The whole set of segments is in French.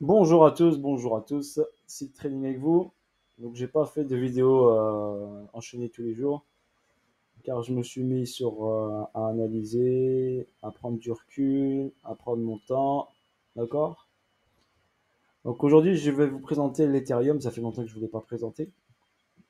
Bonjour à tous, c'est Trading avec vous. Donc j'ai pas fait de vidéo enchaînée tous les jours car je me suis mis sur à analyser, à prendre du recul, à prendre mon temps, d'accord? Donc aujourd'hui je vais vous présenter l'Ethereum, ça fait longtemps que je ne vous l'ai pas présenté.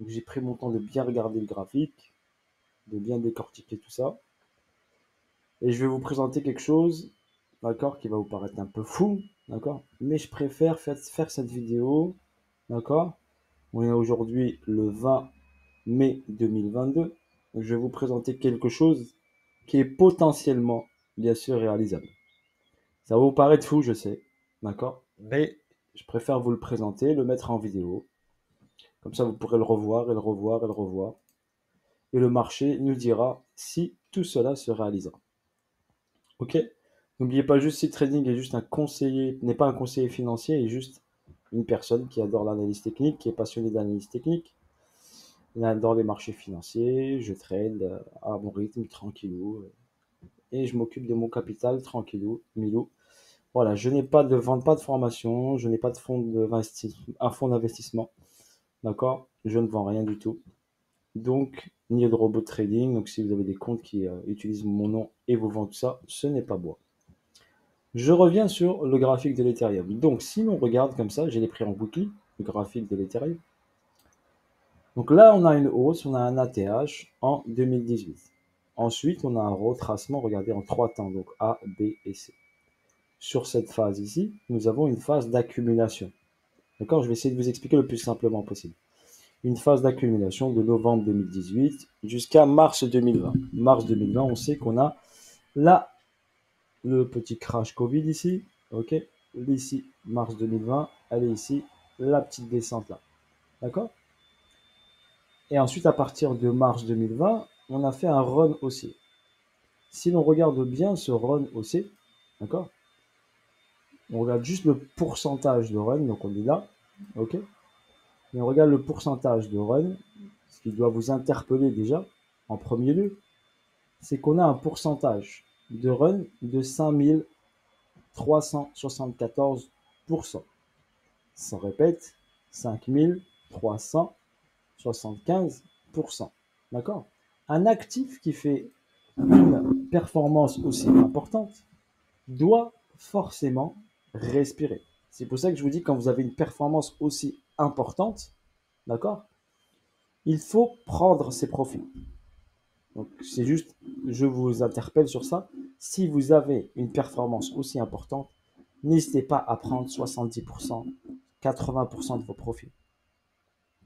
Donc j'ai pris mon temps de bien regarder le graphique, de bien décortiquer tout ça. Et je vais vous présenter quelque chose, d'accord, qui va vous paraître un peu fou, d'accord? Mais je préfère faire cette vidéo, d'accord? On est aujourd'hui le 20 mai 2022. Je vais vous présenter quelque chose qui est potentiellement, bien sûr, réalisable. Ça va vous paraître fou, je sais, d'accord? Mais je préfère vous le présenter, le mettre en vidéo. Comme ça, vous pourrez le revoir et le revoir et le revoir. Et le marché nous dira si tout cela se réalisera. Ok? N'oubliez pas juste si Trading est juste un conseiller, n'est pas un conseiller financier, il est juste une personne qui adore l'analyse technique, qui est passionnée d'analyse technique. Dans les marchés financiers, je trade à mon rythme, tranquillou, et je m'occupe de mon capital, tranquillou, milou. Voilà, je n'ai pas de vente, pas de formation, je n'ai pas de un fonds d'investissement, d'accord? Je ne vends rien du tout. Donc, ni de robot trading. Donc, si vous avez des comptes qui utilisent mon nom et vous vendent tout ça, ce n'est pas moi. Je reviens sur le graphique de l'Ethereum. Donc, si l'on regarde comme ça, j'ai les prix en weekly, le graphique de l'Ethereum. Donc là, on a une hausse, on a un ATH en 2018. Ensuite, on a un retracement, regardez, en trois temps, donc A, B et C. Sur cette phase ici, nous avons une phase d'accumulation. D'accord? Je vais essayer de vous expliquer le plus simplement possible. Une phase d'accumulation de novembre 2018 jusqu'à mars 2020. Mars 2020, on sait qu'on a là le petit crash Covid ici. Ok? Ici, mars 2020, elle est ici, la petite descente là. D'accord? Et ensuite, à partir de mars 2020, on a fait un run haussier. Si l'on regarde bien ce run haussier, d'accord? On regarde juste le pourcentage de run, donc on est là, ok? Et on regarde le pourcentage de run, ce qui doit vous interpeller déjà, en premier lieu, c'est qu'on a un pourcentage de run de 5374%. Ça répète, 5375%. D'accord? Un actif qui fait une performance aussi importante doit forcément respirer. C'est pour ça que je vous dis, quand vous avez une performance aussi importante, d'accord, il faut prendre ses profits. Donc, c'est juste, je vous interpelle sur ça. Si vous avez une performance aussi importante, n'hésitez pas à prendre 70%, 80% de vos profits.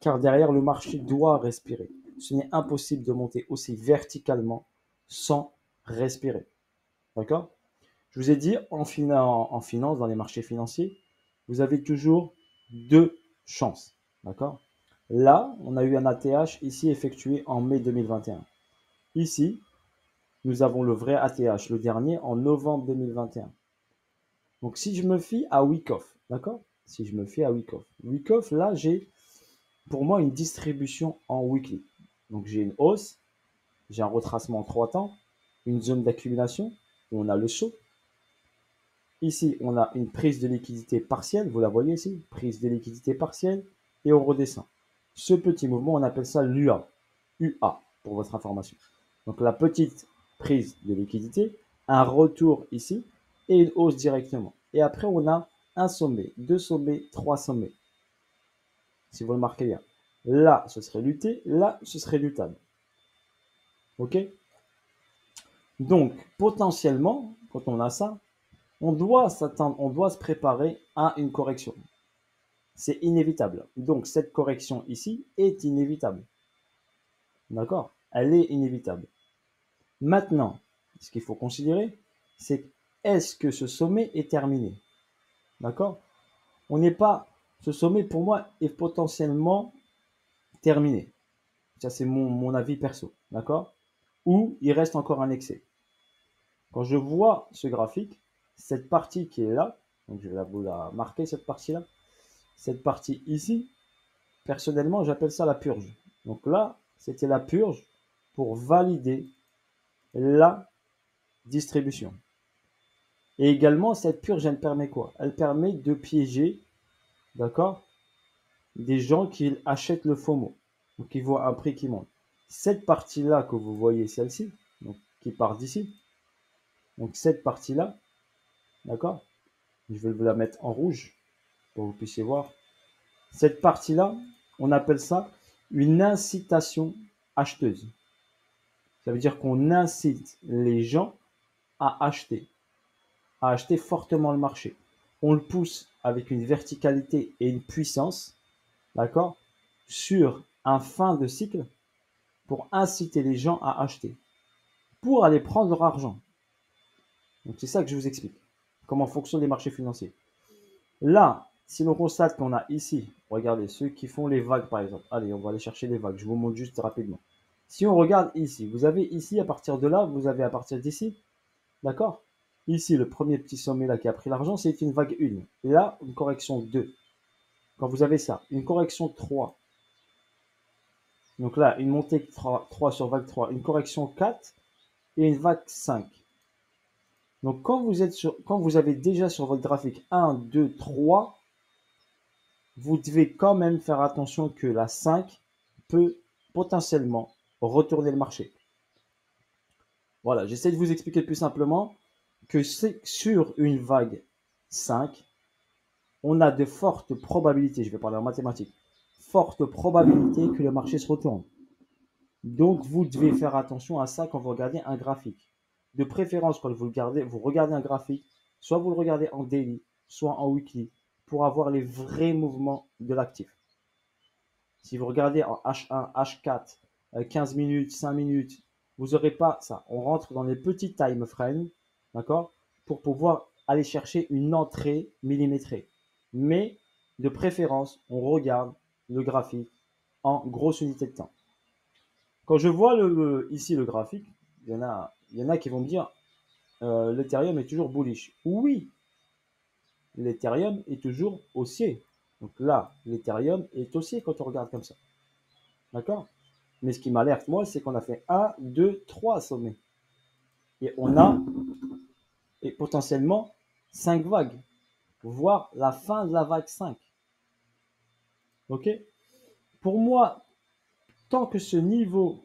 Car derrière, le marché doit respirer. Ce n'est impossible de monter aussi verticalement sans respirer. D'accord? Je vous ai dit, en finance, dans les marchés financiers, vous avez toujours deux chances. D'accord? Là, on a eu un ATH ici effectué en mai 2021. Ici, nous avons le vrai ATH, le dernier, en novembre 2021. Donc, si je me fie à Wyckoff, d'accord? Si je me fie à Wyckoff. Wyckoff, là, j'ai pour moi une distribution en weekly. Donc, j'ai une hausse, j'ai un retracement en trois temps, une zone d'accumulation où on a le saut. Ici, on a une prise de liquidité partielle, vous la voyez ici, prise de liquidité partielle, et on redescend. Ce petit mouvement, on appelle ça l'UA, UA, pour votre information. Donc la petite prise de liquidité, un retour ici, et une hausse directement. Et après, on a un sommet, deux sommets, trois sommets, si vous le marquez bien. Là, ce serait lutter, là, ce serait luttable. Ok? Donc, potentiellement, quand on a ça, on doit s'attendre, on doit se préparer à une correction. C'est inévitable. Donc cette correction ici est inévitable. D'accord? Elle est inévitable. Maintenant, ce qu'il faut considérer, c'est est-ce que ce sommet est terminé? D'accord? On n'est pas. Ce sommet, pour moi, est potentiellement terminé. Ça, c'est mon avis perso. D'accord? Ou il reste encore un excès. Quand je vois ce graphique, cette partie qui est là, donc je vais vous la marquer, cette partie-là, cette partie ici, personnellement, j'appelle ça la purge. Donc là, c'était la purge pour valider la distribution. Et également, cette purge, elle permet quoi? Elle permet de piéger, d'accord, des gens qui achètent le FOMO. Donc, ils voient un prix qui monte. Cette partie-là que vous voyez, celle-ci, donc, qui part d'ici, donc cette partie-là, d'accord, je vais vous la mettre en rouge pour que vous puissiez voir. Cette partie-là, on appelle ça une incitation acheteuse. Ça veut dire qu'on incite les gens à acheter fortement le marché. On le pousse avec une verticalité et une puissance, d'accord, sur un fin de cycle pour inciter les gens à acheter, pour aller prendre leur argent. Donc c'est ça que je vous explique, comment fonctionnent les marchés financiers. Là, si l'on constate qu'on a ici, regardez, ceux qui font les vagues par exemple. Allez, on va aller chercher les vagues, je vous montre juste rapidement. Si on regarde ici, vous avez ici, à partir de là, vous avez à partir d'ici, d'accord? Ici, le premier petit sommet là qui a pris l'argent, c'est une vague 1. Et là, une correction 2. Quand vous avez ça, une correction 3. Donc là, une montée 3 sur vague 3, une correction 4 et une vague 5. Donc quand vous avez déjà sur votre graphique 1, 2, 3, vous devez quand même faire attention que la 5 peut potentiellement retourner le marché. Voilà, j'essaie de vous expliquer plus simplement que c'est sur une vague 5, on a de fortes probabilités, je vais parler en mathématiques, fortes probabilités que le marché se retourne. Donc vous devez faire attention à ça quand vous regardez un graphique. De préférence, quand vous regardez un graphique, soit vous le regardez en daily, soit en weekly, pour avoir les vrais mouvements de l'actif. Si vous regardez en H1, H4, 15 minutes, 5 minutes, vous n'aurez pas ça. On rentre dans les petits time frames, d'accord, pour pouvoir aller chercher une entrée millimétrée. Mais de préférence, on regarde le graphique en grosse unité de temps. Quand je vois ici le graphique, il y en a qui vont me dire l'Ethereum est toujours bullish. Oui, l'Ethereum est toujours haussier. Donc là, l'Ethereum est haussier quand on regarde comme ça. D'accord? Mais ce qui m'alerte, moi, c'est qu'on a fait 1, 2, 3 sommets. Et on a et potentiellement 5 vagues, voire la fin de la vague 5. Ok? Pour moi, tant que ce niveau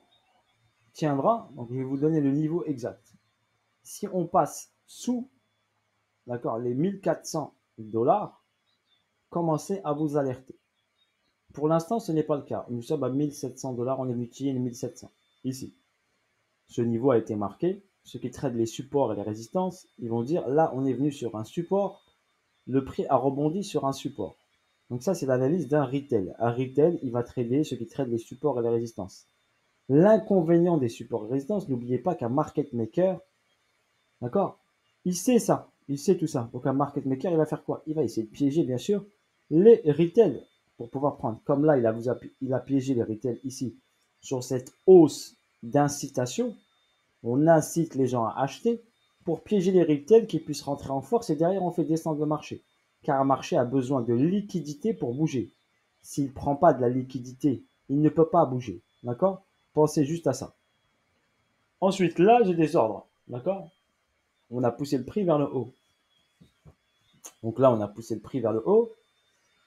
tiendra, donc je vais vous donner le niveau exact. Si on passe sous, d'accord, les 1400 $, commencez à vous alerter. Pour l'instant, ce n'est pas le cas. Nous sommes à 1700 $, on est multiplié les 1700 ici. Ce niveau a été marqué. Ceux qui traitent les supports et les résistances, ils vont dire là, on est venu sur un support, le prix a rebondi sur un support. Donc ça, c'est l'analyse d'un retail. Un retail, il va trader ceux qui traitent les supports et les résistances. L'inconvénient des supports et résistances, n'oubliez pas qu'un market maker, d'accord, il sait ça, il sait tout ça. Donc un market maker, il va faire quoi? Il va essayer de piéger, bien sûr, les retails pour pouvoir prendre. Comme là, il a piégé les retails ici sur cette hausse d'incitation. On incite les gens à acheter pour piéger les retails qui puissent rentrer en force et derrière on fait descendre le marché. Car un marché a besoin de liquidité pour bouger. S'il ne prend pas de la liquidité, il ne peut pas bouger. D'accord? Pensez juste à ça. Ensuite, là, j'ai des ordres. D'accord? On a poussé le prix vers le haut. Donc là, on a poussé le prix vers le haut.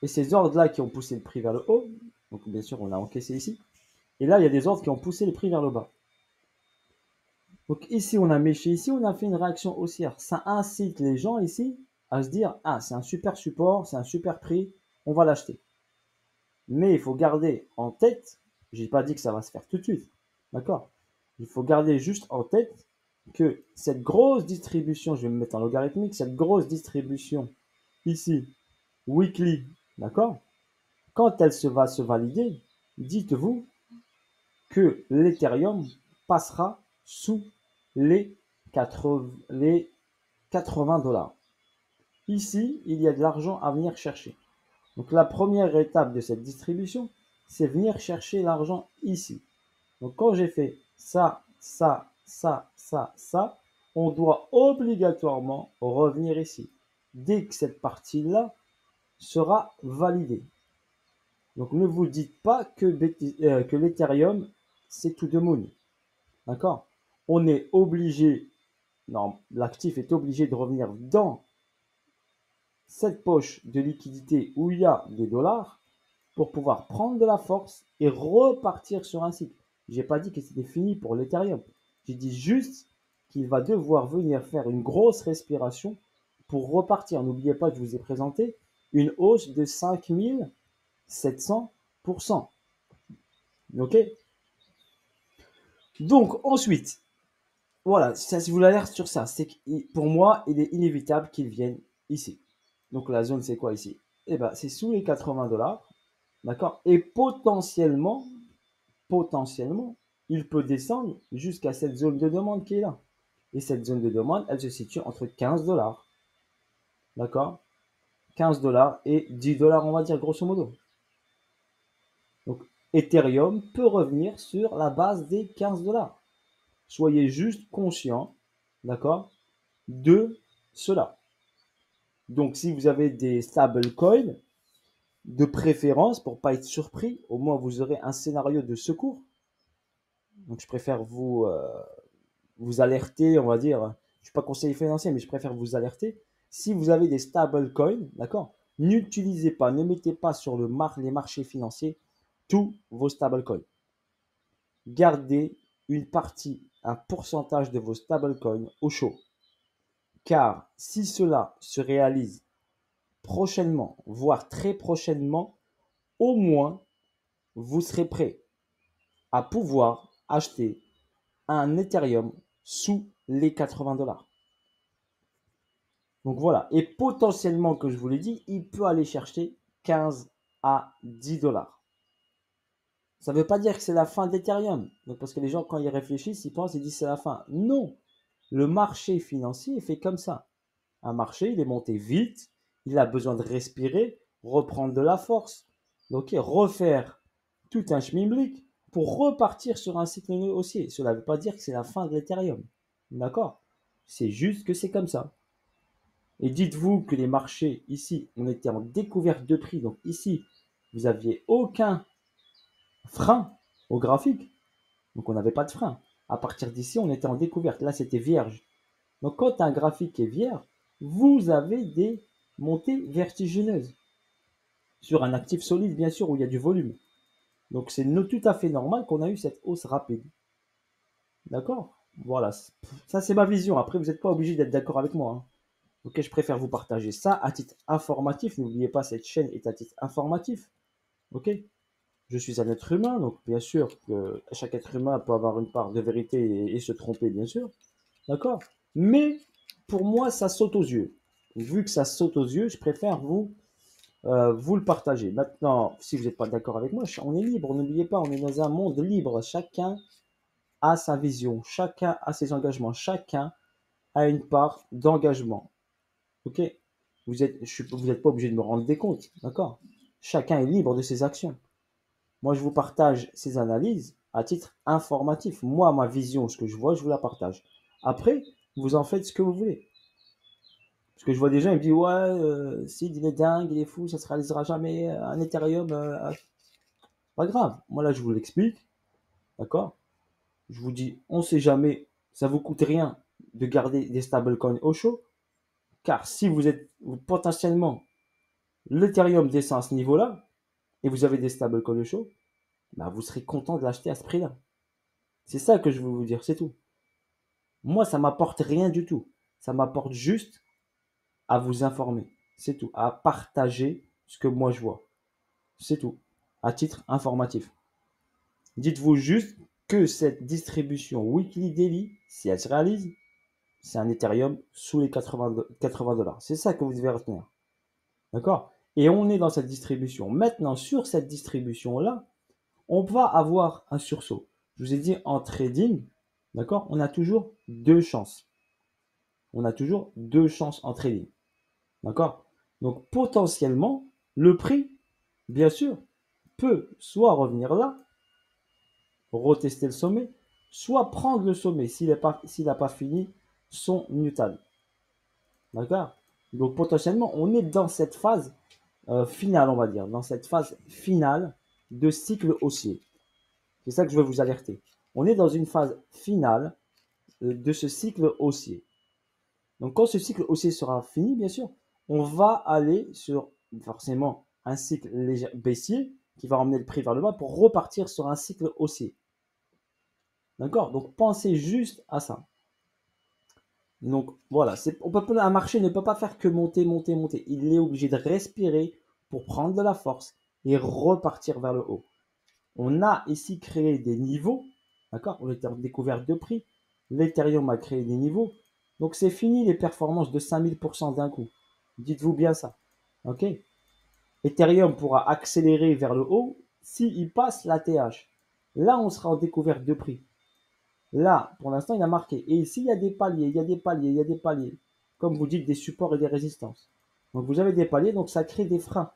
Et ces ordres-là qui ont poussé le prix vers le haut, donc bien sûr, on a encaissé ici. Et là, il y a des ordres qui ont poussé le prix vers le bas. Donc ici, on a méché, ici, on a fait une réaction haussière. Ça incite les gens ici à se dire, ah, c'est un super support, c'est un super prix, on va l'acheter. Mais il faut garder en tête, j'ai pas dit que ça va se faire tout de suite, d'accord? Il faut garder juste en tête que cette grosse distribution, je vais me mettre en logarithmique, cette grosse distribution ici, weekly, d'accord? Quand elle va se valider, dites-vous que l'Ethereum passera sous les 80 $. Ici, il y a de l'argent à venir chercher. Donc la première étape de cette distribution, c'est venir chercher l'argent ici. Donc quand j'ai fait ça, ça, ça, ça, ça, on doit obligatoirement revenir ici. Dès que cette partie-là sera validée. Donc ne vous dites pas que l'Ethereum, c'est tout de moon. D'accord? On est obligé non, l'actif est obligé de revenir dans cette poche de liquidité où il y a des dollars pour pouvoir prendre de la force et repartir sur un cycle. Je n'ai pas dit que c'était fini pour l'Ethereum. J'ai dit juste qu'il va devoir venir faire une grosse respiration pour repartir. N'oubliez pas que je vous ai présenté une hausse de 5700%. Ok? Donc ensuite, voilà, ça, je vous l'alerte sur ça. C'est que pour moi, il est inévitable qu'ils viennent ici. Donc la zone, c'est quoi ici? Eh ben, c'est sous les 80 dollars. D'accord? Et potentiellement, il peut descendre jusqu'à cette zone de demande qui est là. Et cette zone de demande, elle se situe entre 15 dollars. D'accord? 15 dollars et 10 dollars, on va dire, grosso modo. Donc, Ethereum peut revenir sur la base des 15 dollars. Soyez juste conscient, d'accord, de cela. Donc, si vous avez des stablecoins, de préférence, pour ne pas être surpris, au moins vous aurez un scénario de secours. Donc, je préfère vous alerter, on va dire. Je ne suis pas conseiller financier, mais je préfère vous alerter. Si vous avez des stablecoins, d'accord, n'utilisez pas, ne mettez pas sur les marchés financiers tous vos stablecoins. Gardez une partie, un pourcentage de vos stablecoins au chaud. Car si cela se réalise prochainement, voire très prochainement, au moins vous serez prêt à pouvoir acheter un Ethereum sous les 80 dollars. Donc voilà, et potentiellement, que je vous l'ai dit, il peut aller chercher 15 à 10 dollars. Ça ne veut pas dire que c'est la fin d'Ethereum. Donc parce que les gens, quand ils réfléchissent, ils pensent, ils disent c'est la fin. Non, le marché financier est fait comme ça. Un marché, il est monté vite, il a besoin de respirer, reprendre de la force. Donc refaire tout un schmilblick pour repartir sur un cycle haussier. Cela ne veut pas dire que c'est la fin de l'Ethereum. D'accord? C'est juste que c'est comme ça. Et dites-vous que les marchés, ici, on était en découverte de prix. Donc ici, vous n'aviez aucun frein au graphique. Donc on n'avait pas de frein. À partir d'ici, on était en découverte. Là, c'était vierge. Donc quand un graphique est vierge, vous avez des montées vertigineuses. Sur un actif solide, bien sûr, où il y a du volume. Donc c'est tout à fait normal qu'on a eu cette hausse rapide. D'accord? Voilà. Ça, c'est ma vision. Après, vous n'êtes pas obligé d'être d'accord avec moi, hein. Ok, je préfère vous partager ça à titre informatif. N'oubliez pas, cette chaîne est à titre informatif. Ok? Je suis un être humain, donc bien sûr que chaque être humain peut avoir une part de vérité et se tromper, bien sûr. D'accord? Mais pour moi, ça saute aux yeux. Vu que ça saute aux yeux, je préfère vous le partager. Maintenant, si vous n'êtes pas d'accord avec moi, on est libre. N'oubliez pas, on est dans un monde libre. Chacun a sa vision, chacun a ses engagements, chacun a une part d'engagement. Ok? Vous n'êtes pas obligé de me rendre des comptes. D'accord? Chacun est libre de ses actions. Moi, je vous partage ces analyses à titre informatif. Moi, ma vision, ce que je vois, je vous la partage. Après, vous en faites ce que vous voulez. Parce que je vois des gens, ils me disent, ouais, Sid, il est dingue, il est fou, ça ne se réalisera jamais, un Ethereum. Pas grave. Moi, là, je vous l'explique. D'accord? Je vous dis, on ne sait jamais, ça ne vous coûte rien de garder des stablecoins au chaud. Car si vous êtes potentiellement, l'Ethereum descend à ce niveau-là, et vous avez des stablecoins au chaud, bah, vous serez content de l'acheter à ce prix-là. C'est ça que je veux vous dire, c'est tout. Moi, ça m'apporte rien du tout. Ça m'apporte juste à vous informer. C'est tout. À partager ce que moi je vois. C'est tout. À titre informatif. Dites-vous juste que cette distribution weekly daily, si elle se réalise, c'est un Ethereum sous les 80 dollars. C'est ça que vous devez retenir. D'accord? Et on est dans cette distribution. Maintenant, sur cette distribution-là, on va avoir un sursaut. Je vous ai dit en trading, d'accord, on a toujours deux chances. On a toujours deux chances en trading. D'accord? Donc potentiellement, le prix, bien sûr, peut soit revenir là, retester le sommet, soit prendre le sommet s'il n'a pas fini son Newton. D'accord? Donc potentiellement, on est dans cette phase finale, on va dire, dans cette phase finale de cycle haussier. C'est ça que je veux vous alerter. On est dans une phase finale de ce cycle haussier. Donc, quand ce cycle haussier sera fini, bien sûr, on va aller sur forcément un cycle léger baissier qui va emmener le prix vers le bas pour repartir sur un cycle haussier. D'accord? Donc, pensez juste à ça. Donc, voilà. Un marché ne peut pas faire que monter, monter, monter. Il est obligé de respirer pour prendre de la force et repartir vers le haut. On a ici créé des niveaux. D'accord? On a découvert de prix. L'Ethereum a créé des niveaux. Donc, c'est fini les performances de 5000% d'un coup. Dites-vous bien ça. OK? Ethereum pourra accélérer vers le haut s'il passe l'ATH. Là, on sera en découverte de prix. Là, pour l'instant, il a marqué. Et ici, il y a des paliers, il y a des paliers, il y a des paliers. Comme vous dites, des supports et des résistances. Donc, vous avez des paliers, donc ça crée des freins.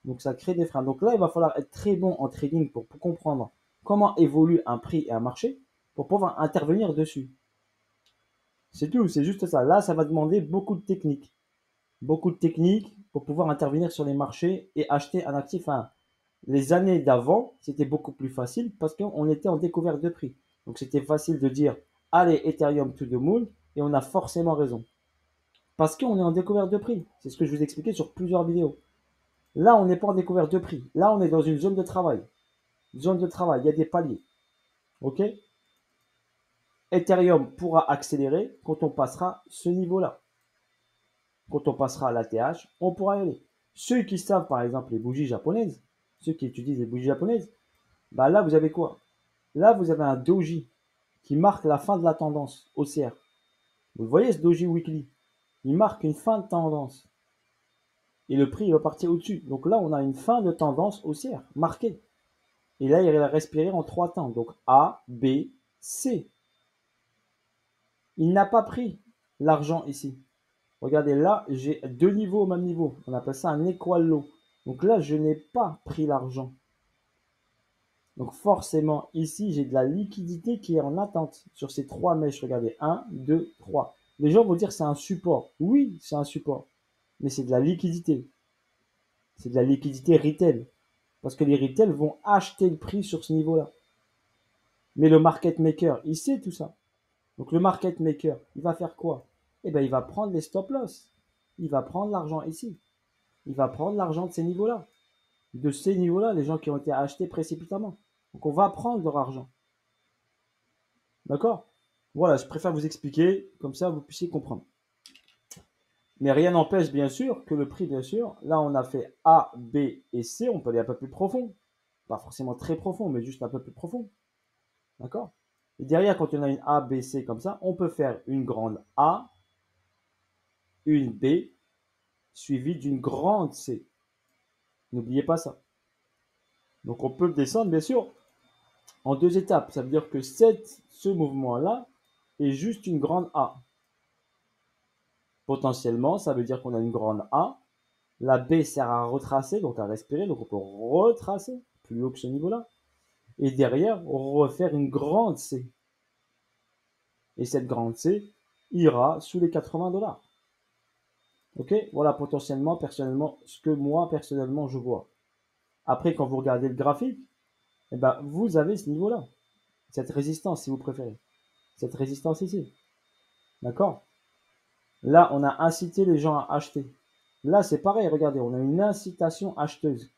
Donc, ça crée des freins. Donc là, il va falloir être très bon en trading pour comprendre comment évolue un prix et un marché pour pouvoir intervenir dessus. C'est tout, c'est juste ça. Là, ça va demander beaucoup de techniques. Beaucoup de techniques pour pouvoir intervenir sur les marchés et acheter un actif. Enfin, les années d'avant, c'était beaucoup plus facile parce qu'on était en découverte de prix. Donc, c'était facile de dire, allez, Ethereum to the moon, et on a forcément raison. Parce qu'on est en découverte de prix. C'est ce que je vous ai expliqué sur plusieurs vidéos. Là, on n'est pas en découverte de prix. Là, on est dans une zone de travail. Zone de travail, il y a des paliers. OK? Ethereum pourra accélérer quand on passera ce niveau-là. Quand on passera à l'ATH, on pourra y aller. Ceux qui savent, par exemple, les bougies japonaises, ceux qui utilisent les bougies japonaises, bah là, vous avez quoi? Là, vous avez un doji qui marque la fin de la tendance haussière. Vous voyez ce doji weekly? Il marque une fin de tendance. Et le prix il va partir au-dessus. Donc là, on a une fin de tendance haussière marquée. Et là, il va respirer en 3 temps. Donc A, B, C. Il n'a pas pris l'argent ici. Regardez, là, j'ai 2 niveaux au même niveau. On appelle ça un equal low. Donc là, je n'ai pas pris l'argent. Donc forcément, ici, j'ai de la liquidité qui est en attente sur ces 3 mèches. Regardez, 1, 2, 3. Les gens vont dire que c'est un support. Oui, c'est un support. Mais c'est de la liquidité. C'est de la liquidité retail. Parce que les retail vont acheter le prix sur ce niveau-là. Mais le market maker, il sait tout ça. Donc le market maker, il va faire quoi? Eh bien, il va prendre les stop loss. Il va prendre l'argent ici. Il va prendre l'argent de ces niveaux-là. De ces niveaux-là, les gens qui ont été achetés précipitamment. Donc on va prendre leur argent. D'accord? Voilà, je préfère vous expliquer, comme ça vous puissiez comprendre. Mais rien n'empêche bien sûr que le prix, bien sûr, là on a fait A, B et C, on peut aller un peu plus profond. Pas forcément très profond, mais juste un peu plus profond. D'accord? Et derrière, quand on a une A, B, C comme ça, on peut faire une grande A, une B, suivie d'une grande C. N'oubliez pas ça. Donc on peut descendre, bien sûr, en 2 étapes. Ça veut dire que ce mouvement-là est juste une grande A. Potentiellement, ça veut dire qu'on a une grande A. La B sert à retracer, donc à respirer. Donc on peut retracer plus haut que ce niveau-là. Et derrière, on refaire une grande C. Et cette grande C ira sous les 80 $. Ok? Voilà potentiellement, personnellement, ce que moi, personnellement, je vois. Après, quand vous regardez le graphique, eh ben, vous avez ce niveau-là. Cette résistance, si vous préférez. Cette résistance ici. D'accord? Là, on a incité les gens à acheter. Là, c'est pareil, regardez, on a une incitation acheteuse.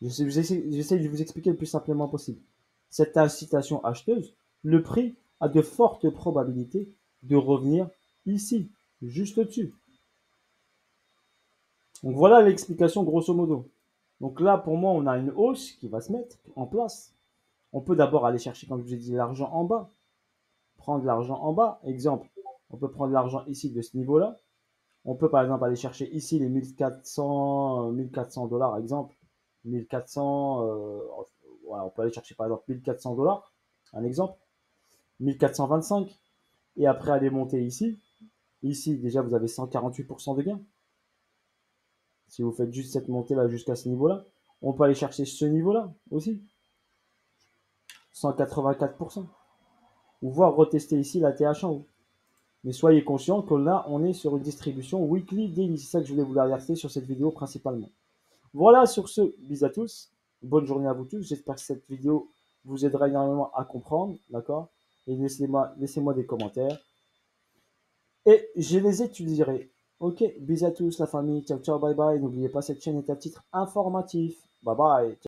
J'essaie de vous expliquer le plus simplement possible. Cette incitation acheteuse, le prix a de fortes probabilités de revenir ici, juste au-dessus. Donc voilà l'explication grosso modo. Donc là, pour moi, on a une hausse qui va se mettre en place. On peut d'abord aller chercher, comme je vous ai dit, l'argent en bas. Prendre l'argent en bas. Exemple, on peut prendre l'argent ici de ce niveau-là. On peut par exemple aller chercher ici les 1400 $, exemple. 1400, voilà, on peut aller chercher par exemple 1400 $, un exemple. 1425. Et après aller monter ici. Ici, déjà, vous avez 148% de gain. Si vous faites juste cette montée-là jusqu'à ce niveau-là. On peut aller chercher ce niveau-là aussi. 184%. Ou voir retester ici la TH en haut. Mais soyez conscient que là, on est sur une distribution weekly daily. C'est ça que je voulais vous alerter sur cette vidéo principalement. Voilà, sur ce, bis à tous. Bonne journée à vous tous. J'espère que cette vidéo vous aidera énormément à comprendre. D'accord? Et laissez-moi des commentaires. et je les étudierai. Ok, bisous à tous la famille, ciao ciao, bye bye. N'oubliez pas, cette chaîne est à titre informatif. Bye bye.